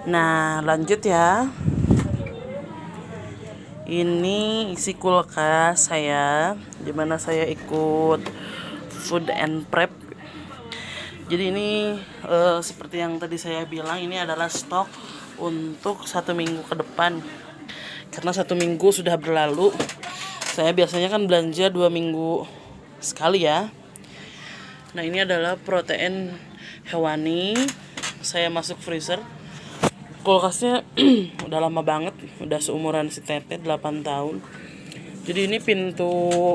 Nah, lanjut ya. Ini isi kulkas saya, dimana saya ikut food and prep. Jadi ini seperti yang tadi saya bilang, ini adalah stok untuk 1 minggu ke depan. Karena 1 minggu sudah berlalu. Saya biasanya kan belanja 2 minggu sekali ya. Nah, ini adalah protein hewani. Saya masuk freezer. Kulkasnya udah lama banget, udah seumuran si Tete 8 tahun. Jadi ini pintu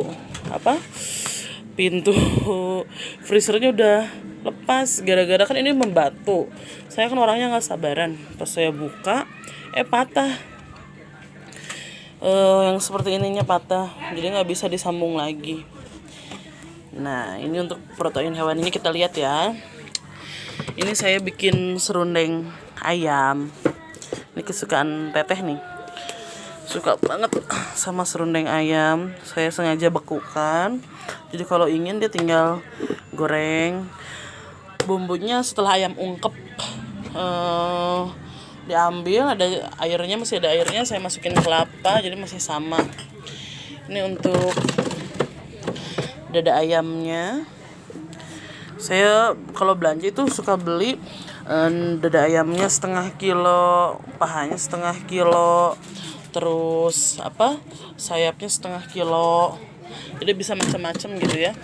freezernya udah lepas gara-gara kan ini membatu. Saya kan orangnya nggak sabaran. Pas saya buka, patah. Yang seperti ininya patah, jadi nggak bisa disambung lagi. Nah, ini untuk protein hewan ini kita lihat ya. Ini saya bikin serundeng ayam. Ini kesukaan Teteh nih. Suka banget sama serundeng ayam. Saya sengaja bekukan. Jadi kalau ingin dia tinggal goreng. Bumbunya setelah ayam ungkep diambil, ada airnya, masih ada airnya, saya masukin kelapa, jadi masih sama. Ini untuk dada ayamnya. Saya kalau belanja itu suka beli dada ayamnya 1/2 kilo, pahanya 1/2 kilo, terus sayapnya 1/2 kilo. Jadi bisa macam-macam gitu ya.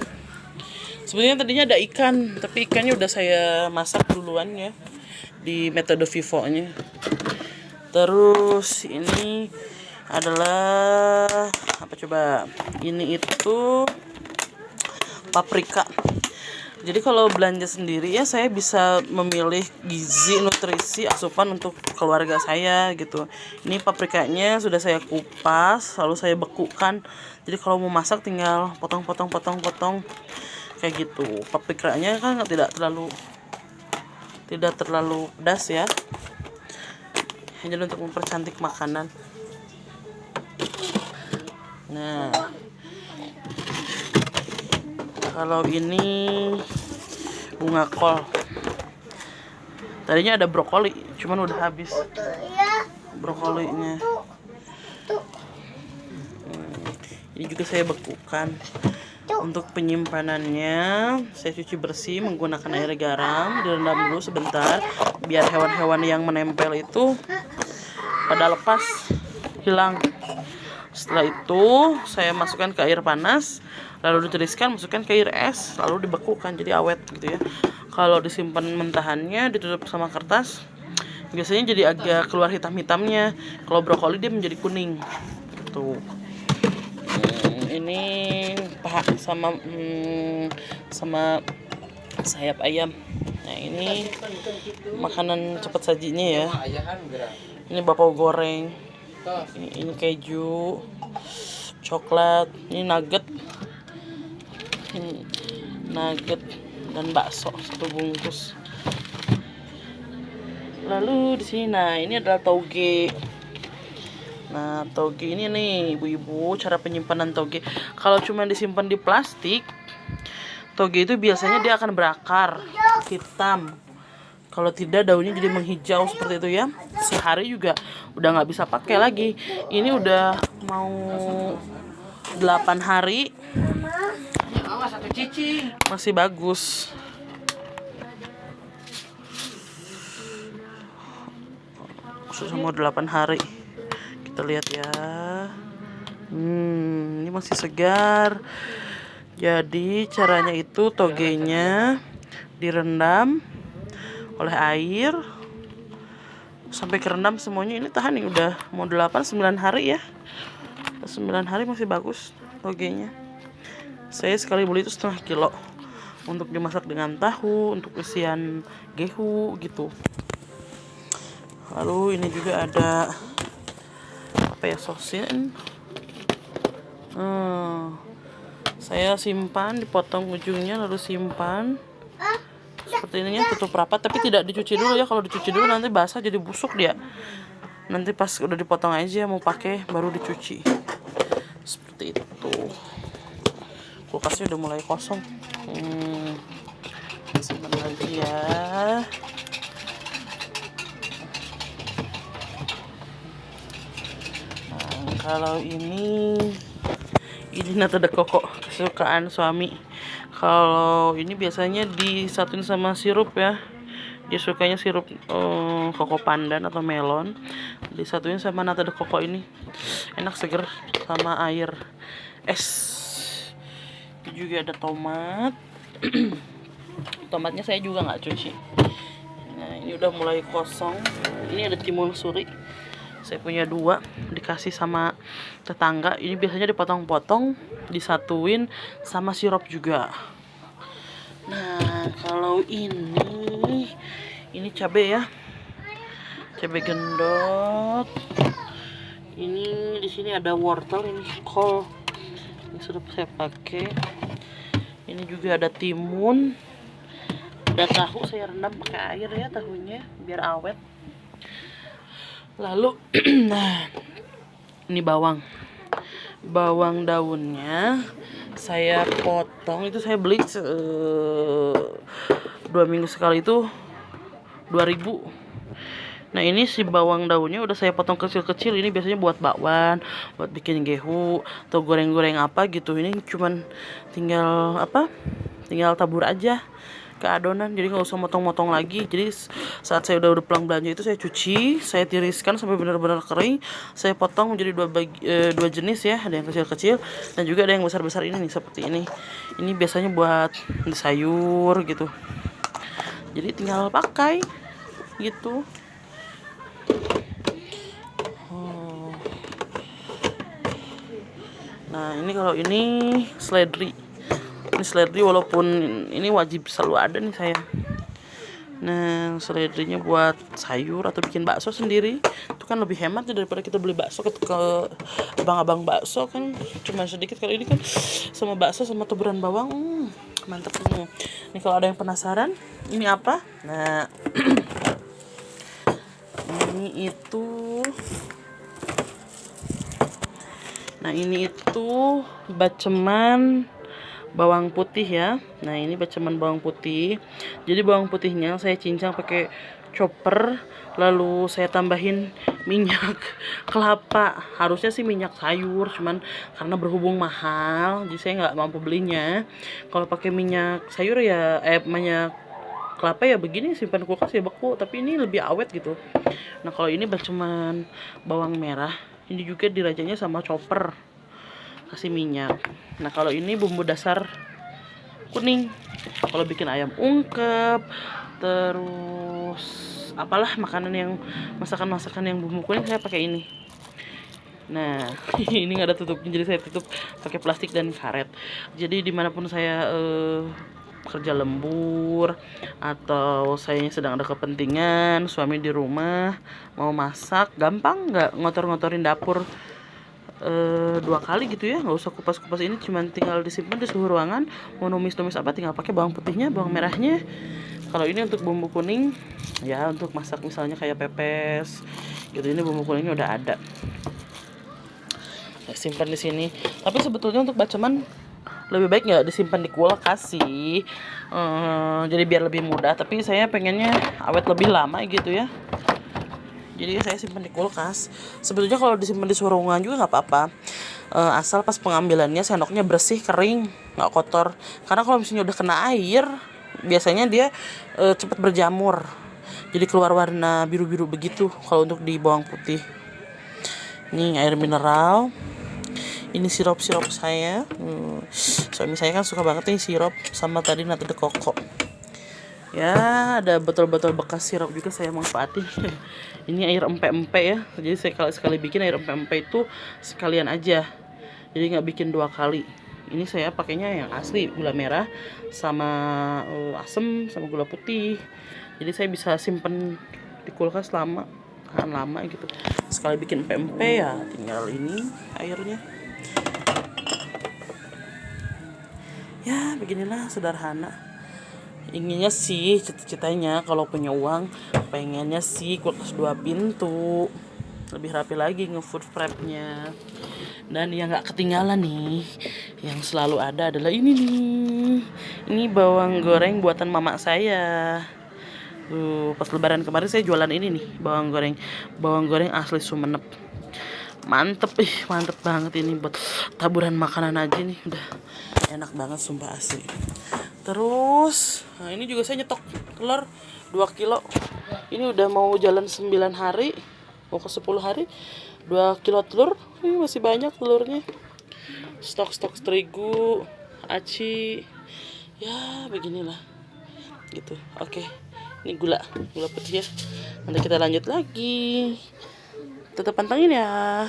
Sebenarnya tadinya ada ikan, tapi ikannya udah saya masak duluan ya di metode Vivo-nya. Terus ini adalah apa coba? Ini itu paprika. Jadi kalau belanja sendiri ya saya bisa memilih gizi, nutrisi, asupan untuk keluarga saya gitu. Ini paprikanya sudah saya kupas, lalu saya bekukan. Jadi kalau mau masak tinggal potong kayak gitu. Paprikanya kan tidak terlalu pedas ya. Jadi untuk mempercantik makanan. Nah, kalau ini bunga kol. Tadinya ada brokoli, cuman udah habis brokolinya. Ini juga saya bekukan. Untuk penyimpanannya, saya cuci bersih menggunakan air garam, direndam dulu sebentar biar hewan-hewan yang menempel itu pada lepas, hilang. Setelah itu saya masukkan ke air panas, lalu ditiriskan, masukkan ke air es, lalu dibekukan jadi awet gitu ya. Kalau disimpan mentahannya ditutup sama kertas, biasanya jadi agak keluar hitam-hitamnya. Kalau brokoli dia menjadi kuning gitu. Ini paha sama sayap ayam. Nah, ini makanan cepat sajinya ya. Ini bapau goreng. Ini keju, coklat, ini nugget dan bakso 1 bungkus. Lalu di sini, nah ini adalah toge. Nah, toge ini nih ibu-ibu, cara penyimpanan toge. Kalau cuma disimpan di plastik, toge itu biasanya dia akan berakar hitam. Kalau tidak, daunnya jadi menghijau seperti itu ya. Sehari juga udah nggak bisa pakai lagi. Ini udah mau 8 hari, masih bagus. Sudah mau 8 hari. Kita lihat ya. Ini masih segar. Jadi caranya itu togenya direndam oleh air sampai kerendam semuanya. Ini tahan nih, udah mau 8-9 hari ya. 9 hari masih bagus togenya. Saya sekali beli itu 1/2 kilo untuk dimasak dengan tahu, untuk isian gehu gitu. Lalu ini juga ada sosin. Saya simpan, dipotong ujungnya lalu simpan seperti ini ya, tutup rapat, tapi tidak dicuci dulu ya. Kalau dicuci dulu nanti basah jadi busuk dia. Nanti pas udah dipotong aja mau pakai baru dicuci. Seperti itu. Kulkasnya udah mulai kosong. Simpan lagi ya. kalau ini nata de coco kesukaan suami. Kalau ini biasanya disatuin sama sirup ya. Dia sukanya sirup koko pandan atau melon. Disatuin sama nata de coco ini. Enak, seger, sama air es. Ini juga ada tomat. Tomatnya saya juga nggak cuci. Nah, ini udah mulai kosong. Ini ada timun suri. Saya punya 2, dikasih sama tetangga. Ini biasanya dipotong-potong, disatuin sama sirup juga. Nah, kalau ini cabai ya. Cabai gendot. Ini di sini ada wortel, ini kol. Ini sudah saya pakai. Ini juga ada timun. Ada tahu, saya rendam pakai air ya tahunya biar awet. Lalu nah, ini bawang daunnya saya potong. Itu saya beli 2 minggu sekali, itu 2000. Nah, ini si bawang daunnya udah saya potong kecil-kecil. Ini biasanya buat bakwan, buat bikin gehu atau goreng-goreng apa gitu. Ini cuman tinggal tabur aja ke adonan, jadi nggak usah motong-motong lagi. Jadi saat saya udah pulang belanja itu saya cuci, saya tiriskan sampai benar-benar kering. Saya potong menjadi 2 jenis ya, ada yang kecil-kecil dan juga ada yang besar-besar ini nih, seperti ini. Ini biasanya buat sayur gitu. Jadi tinggal pakai gitu. Nah, ini kalau ini seledri. Ini seledri, walaupun ini wajib selalu ada nih saya. Nah, seledrinya buat sayur atau bikin bakso sendiri. Itu kan lebih hemat ya daripada kita beli bakso ke abang-abang bakso kan cuma sedikit. Kalau ini kan sama bakso sama taburan bawang, mantap. Ini kalau ada yang penasaran, ini apa? Nah, ini itu baceman bawang putih ya. Nah, ini baceman bawang putih. Jadi bawang putihnya saya cincang pakai chopper, lalu saya tambahin minyak kelapa. Harusnya sih minyak sayur, cuman karena berhubung mahal, jadi saya nggak mampu belinya. Kalau pakai minyak sayur ya, minyak kelapa ya begini, simpan kulkas ya beku, tapi ini lebih awet gitu. Nah, kalau ini baceman bawang merah, ini juga dirajanya sama chopper, kasih minyak. Nah, kalau ini bumbu dasar kuning. Kalau bikin ayam ungkep, terus apalah masakan yang bumbu kuning, saya pakai ini. Nah, ini nggak ada tutupnya, jadi saya tutup pakai plastik dan karet. Jadi dimanapun saya kerja lembur atau saya sedang ada kepentingan, suami di rumah mau masak, gampang nggak ngotor-ngotorin dapur 2 kali gitu ya, nggak usah kupas-kupas. Ini cuman tinggal disimpan di suhu ruangan. Mau numis-numis apa tinggal pakai bawang putihnya, bawang merahnya. Kalau ini untuk bumbu kuning ya, untuk masak misalnya kayak pepes gitu, ini bumbu kuningnya udah ada. Saya simpan di sini. Tapi sebetulnya untuk baceman lebih baik nggak disimpan di kulkas sih, jadi biar lebih mudah. Tapi saya pengennya awet lebih lama gitu ya, jadi saya simpan di kulkas. Sebetulnya kalau disimpan di suhu ruangan juga nggak apa-apa, asal pas pengambilannya sendoknya bersih, kering, nggak kotor. Karena kalau misalnya udah kena air, biasanya dia cepat berjamur, jadi keluar warna biru-biru begitu kalau untuk di bawang putih. Ini air mineral. Ini sirup-sirup saya. Suami saya kan suka banget nih sirup, sama tadi nata de coco. Ya, ada botol-botol bekas sirup juga saya manfaatin. Ini air empe-empe ya. Jadi saya kalau sekali bikin air empe-empe itu sekalian aja. Jadi nggak bikin 2 kali. Ini saya pakainya yang asli, gula merah sama asam sama gula putih. Jadi saya bisa simpen di kulkas lama, tahan lama gitu. Sekali bikin empe-empe ya tinggal ini airnya. Ya, beginilah sederhana. Inginnya sih, cita-citanya kalau punya uang, pengennya sih kulkas 2 pintu, lebih rapi lagi nge-food prepnya. Dan yang nggak ketinggalan nih, yang selalu ada adalah ini nih. Ini bawang goreng buatan mama saya. Pas lebaran kemarin saya jualan ini nih, bawang goreng asli Sumenep. Mantep, mantep banget ini buat taburan makanan aja nih, udah enak banget sumpah asli. Terus, nah ini juga saya nyetok telur 2 kilo. Ini udah mau jalan 9 hari, mau ke 10 hari. 2 kilo telur, ini masih banyak telurnya. Stok terigu, aci, ya beginilah gitu. Oke, ini gula putih ya. Nanti kita lanjut lagi, tetap pantengin ya.